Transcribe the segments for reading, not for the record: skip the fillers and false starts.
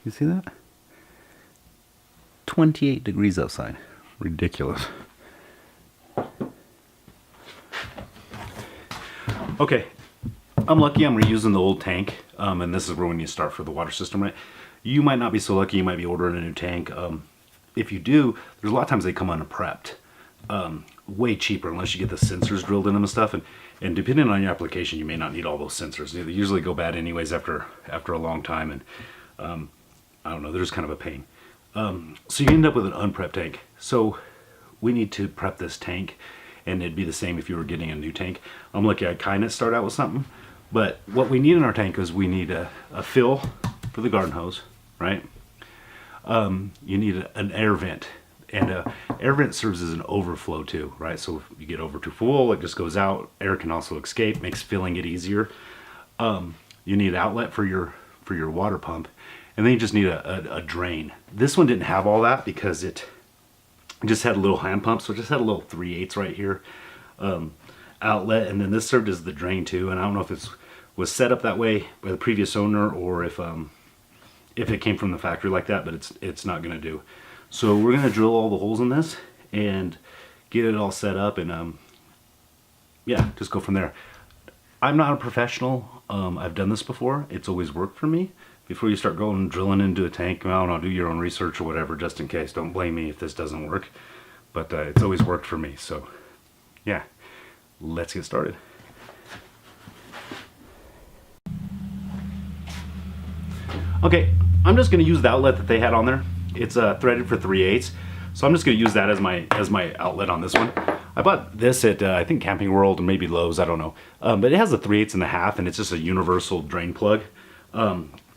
you see that? 28 degrees outside. Ridiculous. Okay, I'm lucky I'm reusing the old tank, and this is where we need to start for the water system, right? You might not be so lucky, you might be ordering a new tank. If you do, there's a lot of times they come unprepped. Way cheaper unless you get the sensors drilled in them and stuff, and depending on your application, you may not need all those sensors. They usually go bad anyways after a long time, and I don't know, they're just kind of a pain. So you end up with an unprepped tank. So we need to prep this tank, and it'd be the same if you were getting a new tank. I'm lucky I kind of start out with something, but what we need in our tank is we need a fill for the garden hose, right? You need an air vent, and air vent serves as an overflow too, right? So if you get over too full, it just goes out. Air can also escape, makes filling it easier. You need an outlet for your water pump, and then you just need a drain. This one didn't have all that because it just had a little hand pump, so it just had a little 3/8 right here outlet, and then this served as the drain too. And I don't know if it was set up that way by the previous owner or if it came from the factory like that, but it's not going to do. So we're going to drill all the holes in this and get it all set up, and yeah, just go from there. I'm not a professional. I've done this before. It's always worked for me. Before you start going drilling into a tank, I don't know, do your own research or whatever, just in case. Don't blame me if this doesn't work, but it's always worked for me. So yeah, let's get started. Okay, I'm just going to use the outlet that they had on there. It's threaded for 3/8, so I'm just going to use that as my outlet on this one. I bought this at I think Camping World or maybe Lowe's, I don't know, but it has a 3/8 and a half, and it's just a universal drain plug.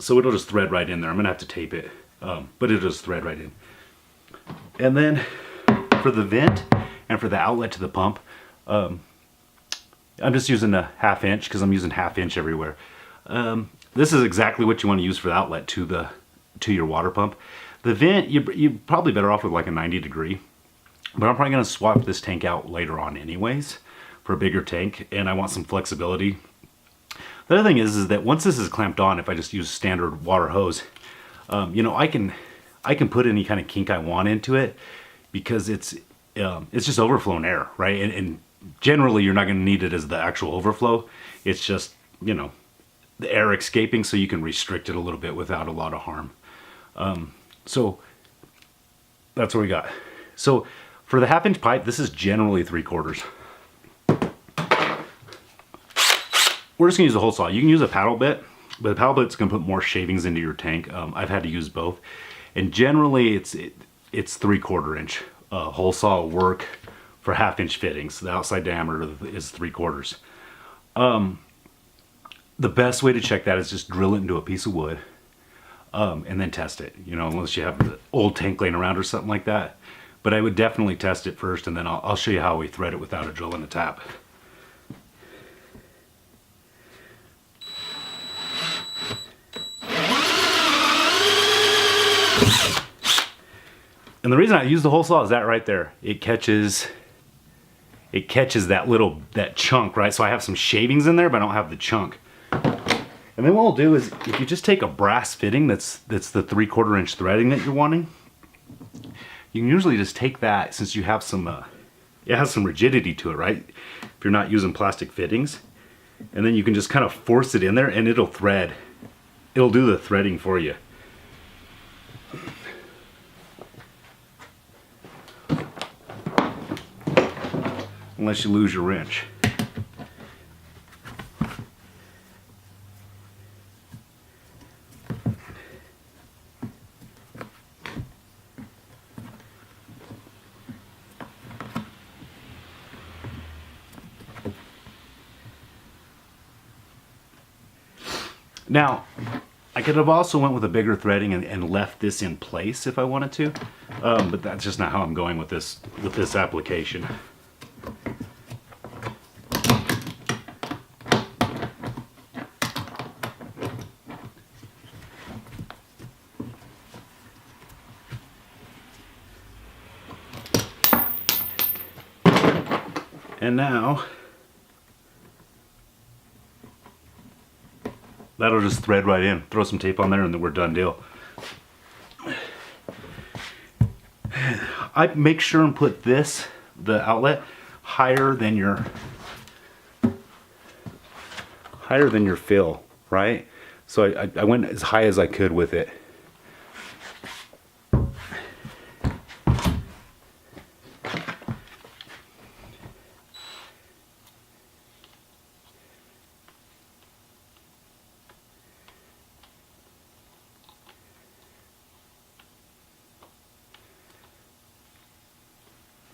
So it'll just thread right in there. I'm gonna have to tape it, but it'll just thread right in. And then for the vent and for the outlet to the pump, I'm just using a 1/2 inch because I'm using 1/2 inch everywhere. This is exactly what you want to use for the outlet to your water pump. The vent, you're probably better off with like a 90 degree, but I'm probably gonna swap this tank out later on anyways for a bigger tank, and I want some flexibility. The other thing is that once this is clamped on, if I just use standard water hose, you know, I can put any kind of kink I want into it because it's just overflowing air, right? And generally you're not going to need it as the actual overflow. It's just, you know, the air escaping, so you can restrict it a little bit without a lot of harm. So that's what we got. So for the 1/2 inch pipe, this is generally 3/4. We're just gonna use a hole saw. You can use a paddle bit, but the paddle bit's gonna put more shavings into your tank. I've had to use both, and generally it's 3/4 inch. Hole saw will work for 1/2 inch fittings. The outside diameter is 3/4. The best way to check that is just drill it into a piece of wood, and then test it. You know, unless you have the old tank laying around or something like that. But I would definitely test it first, and then I'll show you how we thread it without a drill and a tap. And the reason I use the hole saw is that right there. It catches that chunk, right? So I have some shavings in there, but I don't have the chunk. And then what we'll do is, if you just take a brass fitting that's the 3/4 inch threading that you're wanting, you can usually just take that, since you have some, it has some rigidity to it, right? If you're not using plastic fittings, and then you can just kind of force it in there, and it'll thread. It'll do the threading for you. Unless you lose your wrench. Now, I could have also went with a bigger threading and left this in place if I wanted to, but that's just not how I'm going with this application. And now, that'll just thread right in. Throw some tape on there and then we're done deal. I make sure and put this, the outlet, higher than your fill, right? So I went as high as I could with it.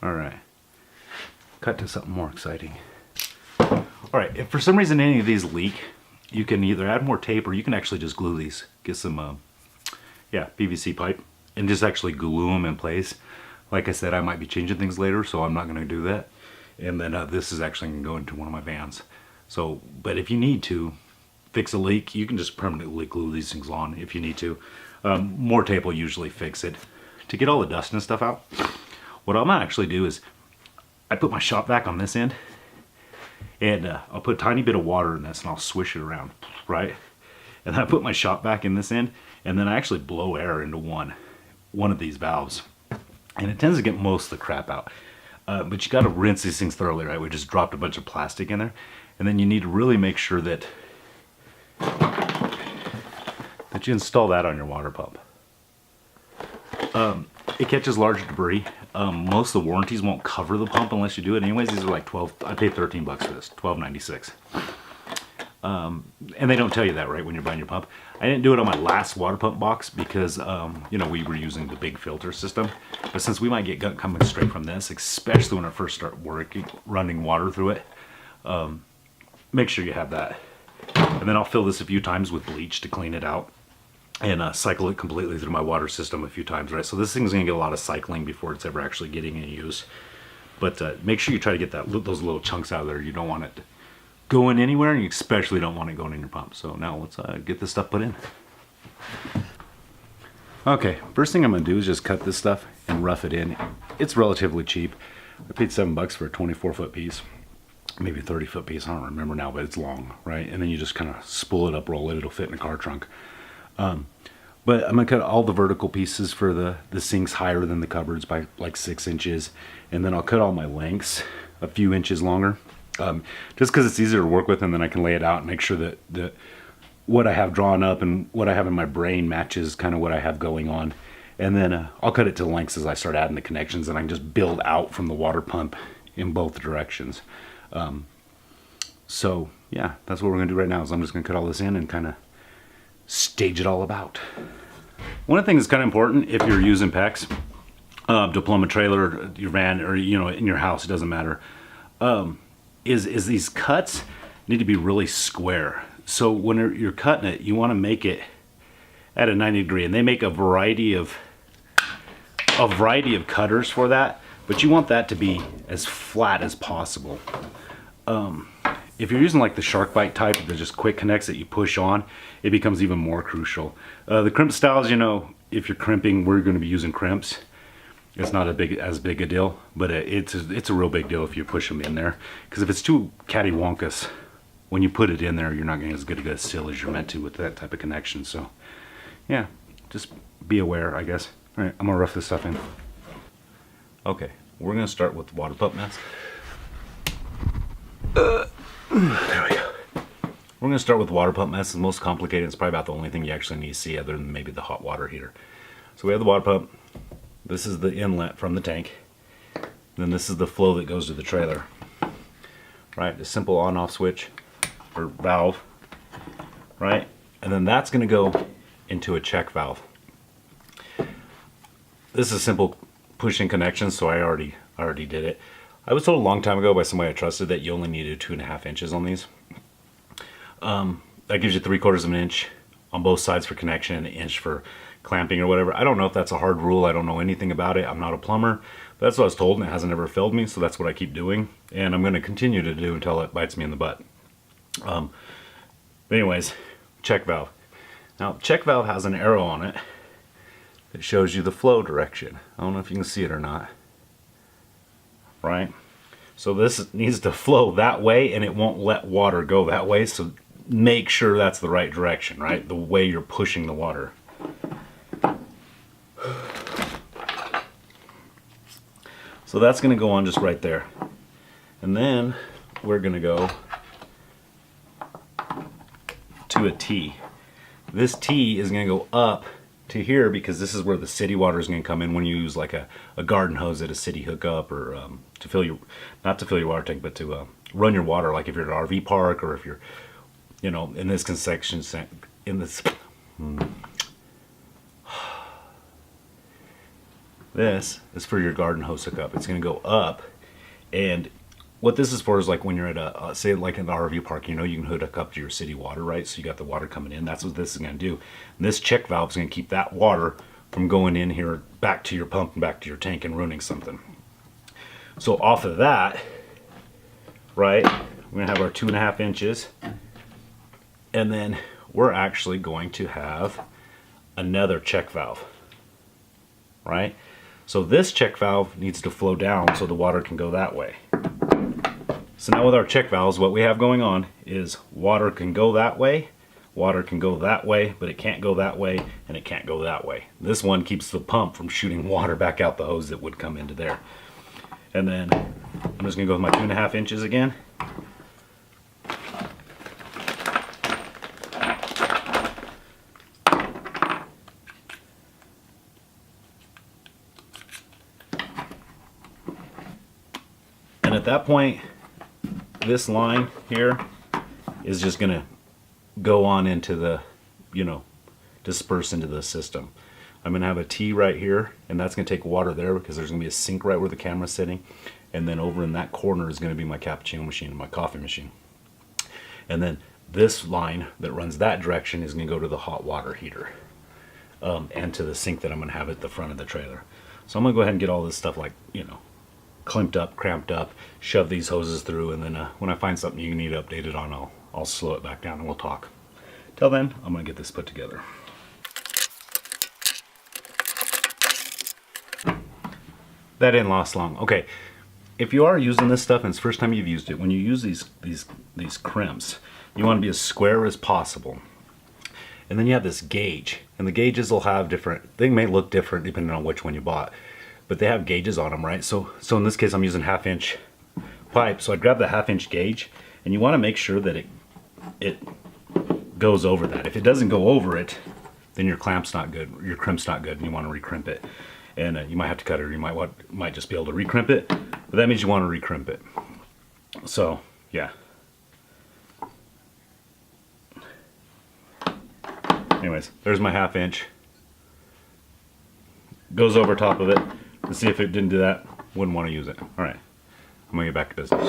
All right, cut to something more exciting. All right, if for some reason any of these leak, you can either add more tape or you can actually just glue these. Get some, PVC pipe and just actually glue them in place. Like I said, I might be changing things later, so I'm not gonna do that. And then this is actually gonna go into one of my vans. So, but if you need to fix a leak, you can just permanently glue these things on if you need to. More tape will usually fix it. To get all the dust and stuff out, what I'm gonna actually do is I put my shop vac on this end, and I'll put a tiny bit of water in this and I'll swish it around, right? And then I put my shop vac in this end, and then I actually blow air into one of these valves. And it tends to get most of the crap out. But you gotta rinse these things thoroughly, right? We just dropped a bunch of plastic in there. And then you need to really make sure that you install that on your water pump. It catches large debris. Most of the warranties won't cover the pump unless you do it anyways. These are like 12, I paid 13 bucks for this, $12.96. And they don't tell you that, right, when you're buying your pump. I didn't do it on my last water pump box because, we were using the big filter system. But since we might get gunk coming straight from this, especially when I first start running water through it, make sure you have that. And then I'll fill this a few times with bleach to clean it out. And cycle it completely through my water system a few times, right? So this thing's gonna get a lot of cycling before it's ever actually getting any use. But make sure you try to get those little chunks out of there. You don't want it going anywhere, and you especially don't want it going in your pump. So now let's get this stuff put in. Okay, first thing I'm gonna do is just cut this stuff and rough it in. It's relatively cheap. I paid $7 for a 24-foot piece, maybe 30-foot piece, I don't remember now, but it's long, right? And then you just kind of spool it up, roll it, it'll fit in a car trunk. But I'm gonna cut all the vertical pieces for the sinks higher than the cupboards by like 6 inches. And then I'll cut all my lengths a few inches longer, just because it's easier to work with, and then I can lay it out and make sure that what I have drawn up and what I have in my brain matches kind of what I have going on. And then I'll cut it to lengths as I start adding the connections, and I can just build out from the water pump in both directions. So yeah, that's what we're gonna do right now, is I'm just gonna cut all this in and kind of stage it all about. One of the things that's kind of important if you're using Plex to plumb a trailer, your van, or in your house, it doesn't matter, is these cuts need to be really square. So when you're cutting it, you want to make it at a 90 degree, and they make a variety of cutters for that, but you want that to be as flat as possible. If you're using like the shark bite type that just quick connects that you push on, it becomes even more crucial. The crimp styles, if you're crimping, we're going to be using crimps. It's not as big a deal, but it's a real big deal if you push them in there. Because if it's too cattywampus, when you put it in there, you're not getting as good a seal as you're meant to with that type of connection. So yeah, just be aware, I guess. All right, I'm gonna rough this stuff in. Okay, we're gonna start with the water pump mess. There we go. We're going to start with the water pump mess. It's the most complicated. It's probably about the only thing you actually need to see, other than maybe the hot water heater. So we have the water pump. This is the inlet from the tank. Then this is the flow that goes to the trailer. Right, a simple on-off switch or valve. Right, and then that's going to go into a check valve. This is simple push-in connection, so I already did it. I was told a long time ago by somebody I trusted that you only needed 2.5 inches on these. That gives you 3/4 of an inch on both sides for connection and an inch for clamping or whatever. I don't know if that's a hard rule. I don't know anything about it. I'm not a plumber, but that's what I was told, and it hasn't ever failed me, so that's what I keep doing, and I'm going to continue to do until it bites me in the butt. But anyways, check valve. Now, check valve has an arrow on it that shows you the flow direction. I don't know if you can see it or not. Right? So this needs to flow that way, and it won't let water go that way, so make sure that's the right direction, right? The way you're pushing the water. So that's going to go on just right there. And then we're going to go to a T. This T is going to go up to here because this is where the city water is going to come in when you use like a garden hose at a city hookup, or to fill your, not to fill your water tank, but to run your water, like if you're at an RV park, or if you're, you know, in this section, in this, this is for your garden hose hookup. It's going to go up, and what this is for is like when you're at a, say like in the RV park, you know, you can hook up to your city water, right? So you got the water coming in. That's what this is going to do. And this check valve is going to keep that water from going in here back to your pump and back to your tank and ruining something. So off of that, right, we're going to have our 2.5 inches. And then we're actually going to have another check valve, right? So this check valve needs to flow down so the water can go that way. So now with our check valves, what we have going on is water can go that way, water can go that way, but it can't go that way, and it can't go that way. This one keeps the pump from shooting water back out the hose that would come into there. And then I'm just going to go with my 2.5 inches again. And at that point, this line here is just going to go on into the, you know, disperse into the system. I'm going to have a T right here, and that's going to take water there because there's going to be a sink right where the camera's sitting. And then over in that corner is going to be my cappuccino machine and my coffee machine. And then this line that runs that direction is going to go to the hot water heater and to the sink that I'm going to have at the front of the trailer. So I'm going to go ahead and get all this stuff, like, you know, clamped up, cramped up, shove these hoses through, and then when I find something you need updated on, I'll slow it back down and we'll talk. Till then, I'm going to get this put together. That didn't last long. Okay, if you are using this stuff and it's the first time you've used it, when you use these crimps, you want to be as square as possible. And then you have this gauge, and the gauges will have different, they may look different depending on which one you bought, but they have gauges on them, right? So in this case, I'm using 1/2 inch pipe. So I grab the 1/2 inch gauge, and you want to make sure that it goes over that. If it doesn't go over it, then your clamp's not good, your crimp's not good, and you want to recrimp it. And you might have to cut it, or you might just be able to recrimp it, but that means you want to recrimp it. So yeah. Anyways, there's my 1/2 inch. Goes over top of it. Let's see if it didn't do that. Wouldn't want to use it. All right, I'm gonna get back to business.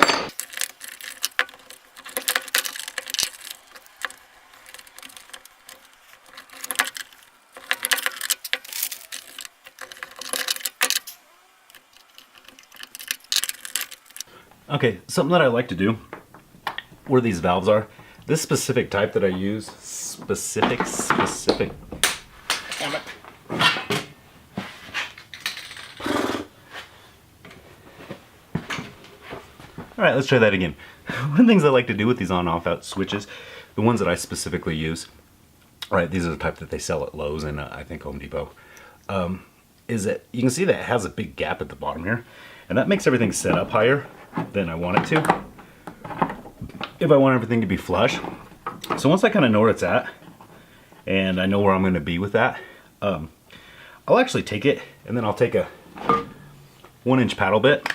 Okay, something that I like to do where these valves are, this specific type that I use, specific, damn it. All right, let's try that again. One of the things I like to do with these on-off out switches, the ones that I specifically use, right, these are the type that they sell at Lowe's and I think Home Depot, is that you can see that it has a big gap at the bottom here, and that makes everything set up higher than I want it to, if I want everything to be flush. So once I kind of know where it's at, and I know where I'm going to be with that, I'll actually take it, and then I'll take a 1-inch paddle bit,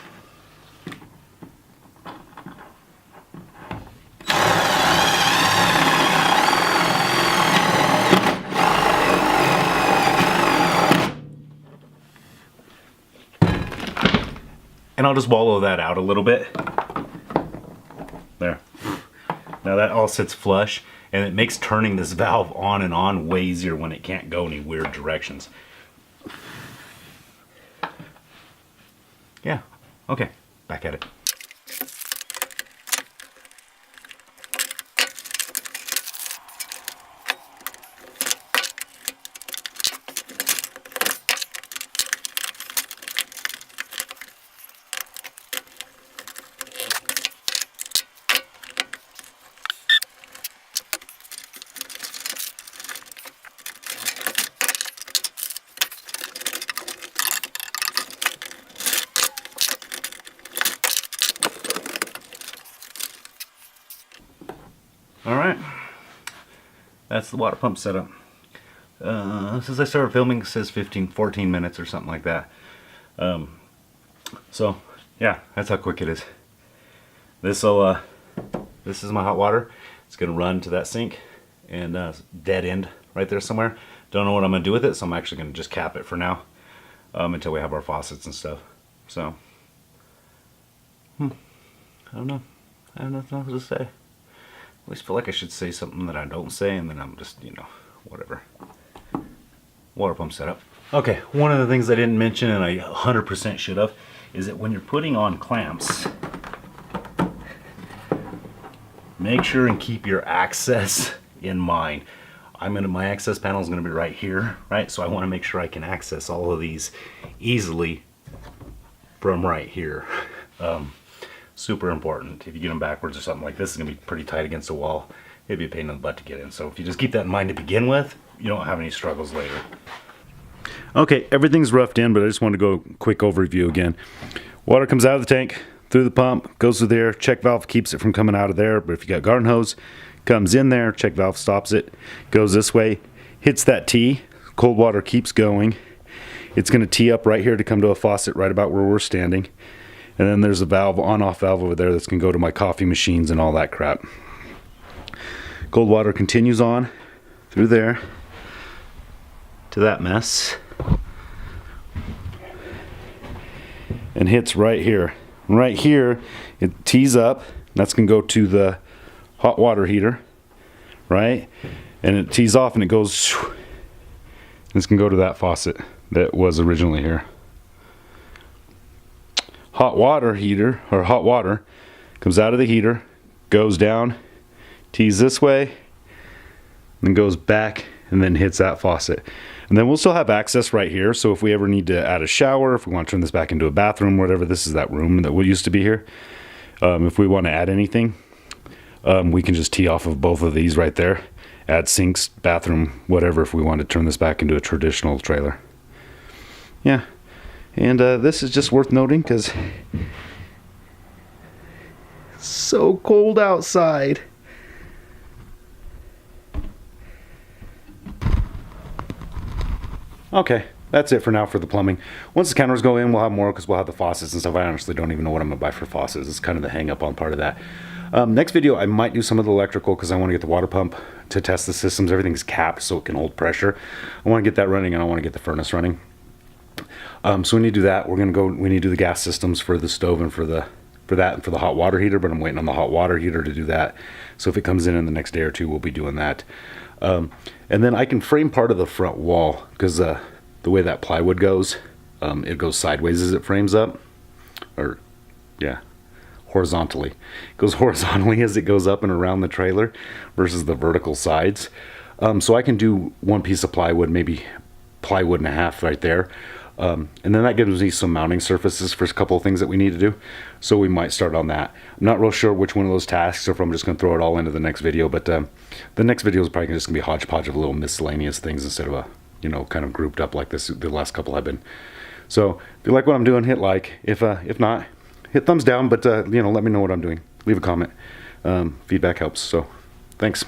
and I'll just wallow that out a little bit. There. Now that all sits flush, and it makes turning this valve on and on way easier when it can't go any weird directions. Yeah, okay, back at it. Alright, that's the water pump setup. Since I started filming, it says 14 minutes or something like that. So yeah, that's how quick it is. This is my hot water. It's gonna run to that sink and dead end right there somewhere. Don't know what I'm gonna do with it, so I'm actually gonna just cap it for now until we have our faucets and stuff. So I don't know. I have nothing else to say. I always feel like I should say something that I don't say, and then I'm just, you know, whatever. Water pump setup. Okay, one of the things I didn't mention, and I 100% should have, is that when you're putting on clamps, make sure and keep your access in mind. My access panel is going to be right here, right? So I want to make sure I can access all of these easily from right here. Super important. If you get them backwards or something like this, it's going to be pretty tight against the wall. It'd be a pain in the butt to get in. So if you just keep that in mind to begin with, you don't have any struggles later. Okay, everything's roughed in, but I just want to go quick overview again. Water comes out of the tank, through the pump, goes through there. Check valve keeps it from coming out of there, but if you got garden hose, comes in there, check valve stops it, goes this way, hits that T, cold water keeps going. It's going to tee up right here to come to a faucet right about where we're standing. And then there's a valve, on-off valve over there that's going to go to my coffee machines and all that crap. Cold water continues on through there to that mess and hits right here. Right here, it tees up. That's going to go to the hot water heater, right? And it tees off and it goes, this can go to that faucet that was originally here. Hot water heater, or hot water, comes out of the heater, goes down, tees this way, and then goes back and then hits that faucet. And then we'll still have access right here, so if we ever need to add a shower, if we want to turn this back into a bathroom, whatever, this is that room that used to be here. If we want to add anything, we can just tee off of both of these right there, add sinks, bathroom, whatever, if we want to turn this back into a traditional trailer. Yeah. And this is just worth noting because it's so cold outside. Okay, that's it for now for the plumbing. Once the counters go in, we'll have more because we'll have the faucets and stuff. I honestly don't even know what I'm going to buy for faucets. It's kind of the hang up on part of that. Next video, I might do some of the electrical because I want to get the water pump to test the systems. Everything's capped so it can hold pressure. I want to get that running and I want to get the furnace running. So we need to do that. We need to do the gas systems for the stove and for that and for the hot water heater, but I'm waiting on the hot water heater to do that. So if it comes in the next day or two, we'll be doing that. And then I can frame part of the front wall because the way that plywood goes, it goes sideways as it frames up, or yeah, horizontally. It goes horizontally as it goes up and around the trailer versus the vertical sides. So I can do one piece of plywood, maybe plywood and a half right there. And then that gives me some mounting surfaces for a couple of things that we need to do. So we might start on that. I'm not real sure which one of those tasks, or if I'm just going to throw it all into the next video. But the next video is probably just going to be a hodgepodge of little miscellaneous things instead of a, you know, kind of grouped up like this. The last couple have been. So if you like what I'm doing, hit like. If not, hit thumbs down. But you know, let me know what I'm doing. Leave a comment. Feedback helps. So thanks.